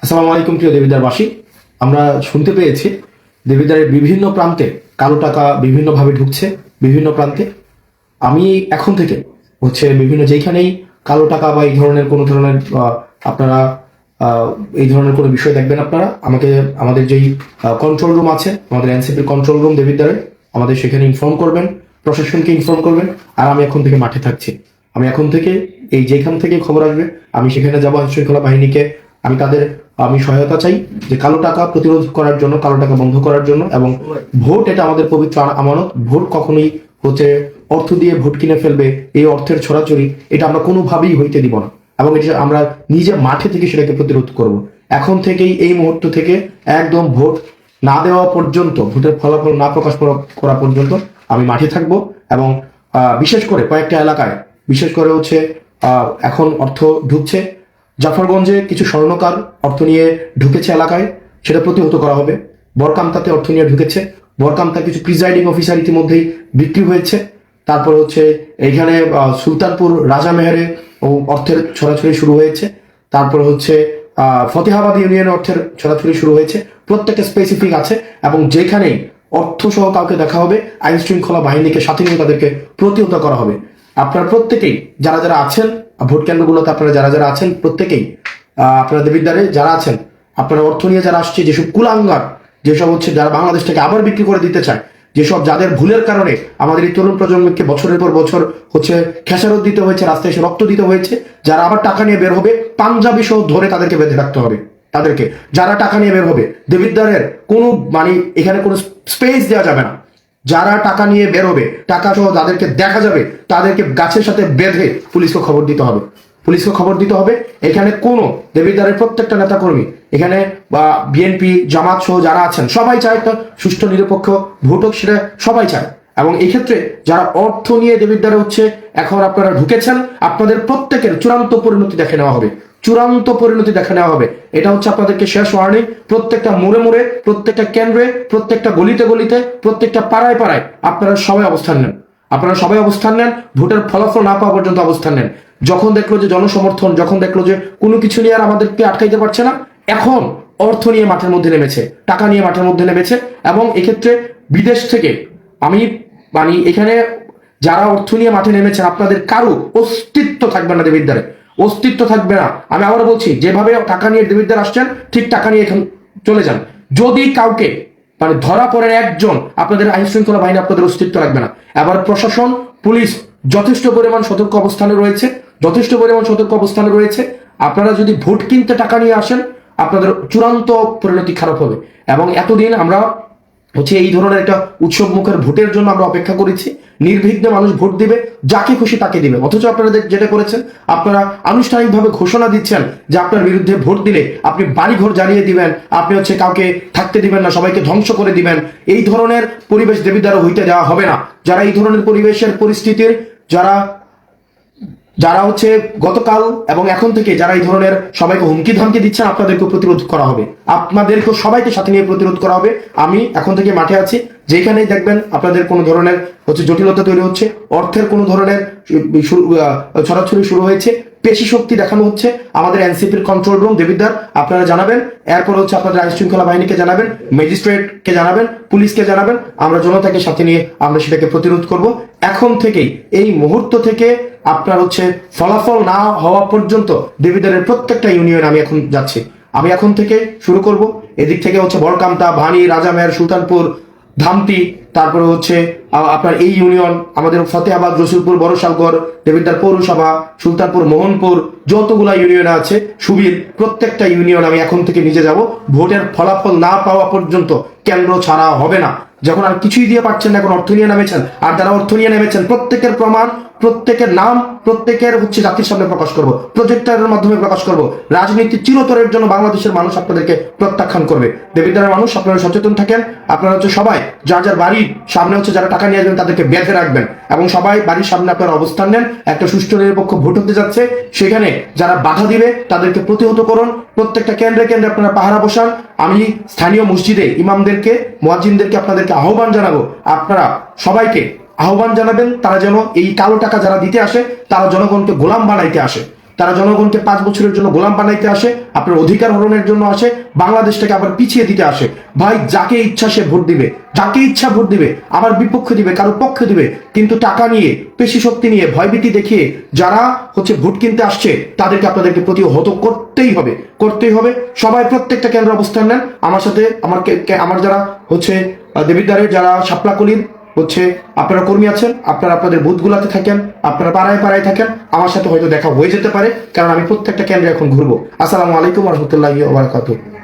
আসসালামু আলাইকুম প্রিয় দেবিদ্বারবাসী। আমরা শুনতে পেয়েছি দেবিদ্বারের বিভিন্ন প্রান্তে কালো টাকা বিভিন্নভাবে ঢুকছে বিভিন্ন প্রান্তে। আমি এখন থেকে বিভিন্ন যেখানেই কালো টাকা বা এই ধরনের কোনো ধরনের আপনারা এই ধরনের কোনো বিষয় দেখবেন, আপনারা আমাদের যেই কন্ট্রোল রুম আছে, আমাদের এনসিপির কন্ট্রোল রুম দেবিদ্বারে, আমাদের সেখানে ইনফর্ম করবেন, প্রশাসনকে ইনফর্ম করবেন। আর আমি এখন থেকে মাঠে থাকছি। আমি এখন থেকে যেখান থেকে খবর আসবে আমি সেখানে যাবো। আইন শৃঙ্খলা বাহিনীকে আমি সহায়তা চাই যে কালো টাকা প্রতিরোধ করার জন্য, কালো টাকা বন্ধ করার জন্য। এবং ভোট এটা আমাদের পবিত্র আমানত। ভোট কখনোই অর্থ দিয়ে ভোট কিনে ফেলবে, এই অর্থের ছড়াছড়ি এটা আমরা কোনোভাবেই হইতে দিব না। এবং এটা আমরা নিজে মাঠে থেকে সেটাকে প্রতিরোধ করব। এখন থেকেই, এই মুহূর্ত থেকে একদম ভোট না দেওয়া পর্যন্ত, ভোটের ফলাফল না প্রকাশ করা পর্যন্ত আমি মাঠে থাকবো। এবং বিশেষ করে কয়েকটা এলাকায়, বিশেষ করে এখন অর্থ ঢুকছে। জাফরগঞ্জে কিছু স্বর্ণকার অর্থ নিয়ে ঢুকেছে এলাকায়, সেটা প্রতিহত করা হবে। বরকামতাতে অর্থ নিয়ে ঢুকেছে, বরকামতা কিছু প্রিজাইডিং অফিসার ইতিমধ্যেই বিক্রি হয়েছে। তারপর এইখানে সুলতানপুর রাজামেহেরে অর্থের ছড়াছড়ি শুরু হয়েছে। তারপর ফতেহাবাদ ইউনিয়নে অর্থের ছড়াছড়ি শুরু হয়েছে। প্রত্যেকটা স্পেসিফিক আছে, এবং যেখানেই অর্থ সহ কাউকে দেখা হবে আইন শৃঙ্খলা বাহিনীকে সাথে নিয়ে তাদেরকে প্রতিহত করা হবে। আপনারা প্রত্যেকেই যারা যারা আছেন ভোট কেন্দ্রগুলোতে, আপনারা যারা যারা আছেন প্রত্যেকেই, আপনারা দেবিদ্বারে যারা আছেন, আপনারা অর্থ নিয়ে যারা আসছে, যেসব কুলাঙ্গার, যেসব যারা বাংলাদেশ থেকে আবার বিক্রি করে দিতে চায়, যেসব যাদের ভুলের কারণে আমাদের এই তরুণ প্রজন্মকে বছরের পর বছর খেসারত দিতে হয়েছে, রাস্তায় এসে রক্ত দিতে হয়েছে, যারা আবার টাকা নিয়ে বের হবে পাঞ্জাবি সহ ধরে তাদেরকে বেঁধে রাখতে হবে। তাদেরকে যারা টাকা নিয়ে বের হবে, দেবিদ্বারের কোনো এখানে কোনো স্পেস দেওয়া যাবে না। যারা টাকা নিয়ে বেরোবে, টাকা সহ যাদেরকে দেখা যাবে তাদেরকে গাছের সাথে বেঁধে পুলিশকে খবর দিতে হবে। পুলিশকে খবর দিতে হবে। এখানে কোনো দেবিদ্বারের প্রত্যেকটা নেতাকর্মী, এখানে বা বিএনপি জামাত সহ যারা আছেন, সবাই চায় একটা সুষ্ঠু নিরপেক্ষ ভোট হোক, সেটা সবাই চায়। এবং এই ক্ষেত্রে যারা অর্থ নিয়ে দেবিদ্বারে এখন আপনারা ঢুকেছেন, আপনাদের প্রত্যেকের চূড়ান্ত পরিণতি দেখে নেওয়া হবে। চূড়ান্ত পরিণতি দেখা নেওয়া হবে। এটা আপনাদেরকে শেষ ওয়ার্নিং। প্রত্যেকটা মোড়ে মোড়ে, প্রত্যেকটা কেন্দ্রে, প্রত্যেকটা গলিতে গলিতে, প্রত্যেকটা পাড়ায় পাড়ায় আপনারা সবাই অবস্থান নেন। আপনারা সবাই অবস্থান নেন, ভোটের ফলাফল না পাওয়া পর্যন্ত অবস্থান নেন। যখন দেখলো যে জনসমর্থন, যখন দেখলো যে কোনো কিছু নিয়ে আর আমাদেরকে আটকাইতে পারছে না, এখন অর্থ নিয়ে মাঠের মধ্যে নেমেছে, টাকা নিয়ে মাঠের মধ্যে নেমেছে। এবং এক্ষেত্রে বিদেশ থেকে আমি এখানে যারা অর্থ নিয়ে মাঠে নেমেছেন, আপনাদের কারো অস্তিত্ব থাকবে না দেবিদ্বারে, অস্তিত্ব থাকবে না। আমি আবার বলছি, যেভাবে টাকা নিয়ে দেবিদ্বার আসছেন, ঠিক টাকা নিয়ে এখন চলে যান। যদি কাউকে ধরা পড়েন একজন, আপনাদের আইন শৃঙ্খলা বাহিনী আপনাদের অস্তিত্ব রাখবে না। এবার প্রশাসন, পুলিশ যথেষ্ট পরিমাণ সতর্ক অবস্থানে রয়েছে, যথেষ্ট পরিমাণ সতর্ক অবস্থানে রয়েছে। আপনারা যদি ভোট কিনতে টাকা নিয়ে আসেন, আপনাদের চূড়ান্ত পরিণতি খারাপ হবে। এবং এতদিন আমরা এই ধরনের একটা উৎসব মুখের ভোটের জন্য আমরা অপেক্ষা করেছি। নির্বিঘ্নে মানুষ ভোট দিবে, যাকে খুশি তাকে দিবে। অথচ আপনারা যেটা করেছেন, আপনারা আনুষ্ঠানিকভাবে ঘোষণা দিচ্ছেন যে আপনার বিরুদ্ধে ভোট দিলে আপনি বাড়িঘর জ্বালিয়ে দিবেন, আপনি কাউকে থাকতে দিবেন না, সবাইকে ধ্বংস করে দিবেন। এই ধরনের পরিবেশ দেবিদ্বারে হইতে দেওয়া হবে না। যারা এই ধরনের পরিবেশের পরিস্থিতির যারা যারা গতকাল এবং এখন থেকে যারা এই ধরনের সবাইকে হুমকি ধামকি দিচ্ছেন, আপনাদেরকে প্রতিরোধ করা হবে, আপনাদেরকে সবাইকে সাথে নিয়ে প্রতিরোধ করা হবে। আমি এখন থেকে মাঠে আছি। যেখানেই দেখবেন আপনাদের কোনো ধরনের জটিলতা তৈরি হচ্ছে, অর্থের কোনো ধরনের ছড়াছড়ি শুরু হয়েছে, পেশি শক্তি দেখানো হচ্ছে, আমাদের এনসিপির কন্ট্রোল রুম দেবিদ্বার আপনারা জানাবেন। এরপর আপনাদের আইন শৃঙ্খলা বাহিনীকে জানাবেন, ম্যাজিস্ট্রেটকে জানাবেন, পুলিশকে জানাবেন। আমরা জনতাকে সাথে নিয়ে আমরা সেটাকে প্রতিরোধ করব। এখন থেকেই, এই মুহূর্ত থেকে আপনার ফলাফল না হওয়া পর্যন্ত দেবিদ্বারের প্রত্যেকটা ইউনিয়ন আমি এখন যাচ্ছি। আমি এখন থেকে শুরু করব। এদিক থেকে বরকামতা, ভানি, রাজামেহের, সুলতানপুর, ধামতি, তারপরে আপনার এই ইউনিয়ন, আমাদের ফতেহাবাদ, রসুলপুর, বড়শালগড়, দেবিদ্বার পৌরসভা, সুলতানপুর, মোহনপুর, যতগুলা ইউনিয়ন আছে, সুবীর, প্রত্যেকটা ইউনিয়ন আমি এখন থেকে নিজে যাব। ভোটের ফলাফল না পাওয়া পর্যন্ত কেন্দ্র ছাড়া হবে না। যখন আর কিছুই দিয়ে পাচ্ছেন না, এখন অর্থ নিয়ে নেমেছেন, আর যারা অর্থ নিয়ে নেমেছেন প্রত্যেকের প্রমাণ, প্রত্যেকের নাম, প্রত্যেকের জাতির সামনে প্রকাশ করব, প্রজেক্টরের মাধ্যমে প্রকাশ করব। রাজনীতি চিরতরের জন্য বাংলাদেশের মানুষ আপনাদেরকে প্রত্যাখ্যান করবে। দেবিদ্বারের মানুষ, আপনারা সচেতন থাকেন। আপনারা সবাই যার যার বাড়ির সামনে যারা টাকা নিয়ে আসবেন তাদেরকে বেঁধে রাখবেন, এবং সবাই বাড়ির সামনে আপনারা অবস্থান নেন। একটা সুষ্ঠু নিরপেক্ষ ভোট হতে যাচ্ছে, সেখানে যারা বাধা দিবে তাদেরকে প্রতিহত করুন। প্রত্যেকটা কেন্দ্রে কেন্দ্রে আপনারা পাহারা বসান। আমি স্থানীয় মসজিদে ইমামদেরকে, মুয়াজ্জিনদেরকে আপনাদেরকে আহ্বান জানাবো, আপনারা সবাইকে আহ্বান জানাবেন তারা যেন এই কালো টাকা যারা দিতে আসে, তারা জনগণকে গোলাম বানাইতে আসে, তারা জনগণকে 5 বছরের জন্য গোলাম বানাইতে আসে, আপনার অধিকার হরণের জন্য আসে, বাংলাদেশটাকে আবার পিছিয়ে দিতে আসে। ভাই যাকে ইচ্ছা সে ভোট দিবে, যাকে ইচ্ছা ভোট দিবে, আবার বিপক্ষে দিবে, কারো পক্ষে দিবে, কিন্তু টাকা নিয়ে, পেশি শক্তি নিয়ে, ভয়ভীতি দেখিয়ে যারা ভোট কিনতে আসছে তাদেরকে আপনাদেরকে প্রতিহত করতেই হবে, করতেই হবে। সবাই প্রত্যেকটা কেন্দ্রে অবস্থান নেন। আমার সাথে আমার যারা দেবিদ্বারের যারা শাপলাকলির আপনারা কর্মী আছেন, আপনারা আপনাদের বুথগুলাতে থাকেন, আপনারা পাড়ায় পাড়ায় থাকেন, আমার সাথে হয়তো দেখা হয়ে যেতে পারে, কারণ আমি প্রত্যেকটা কেন্দ্রে এখন ঘুরবো। আসসালামু আলাইকুম ওয়া রাহমাতুল্লাহি ওয়া বারাকাতুহু।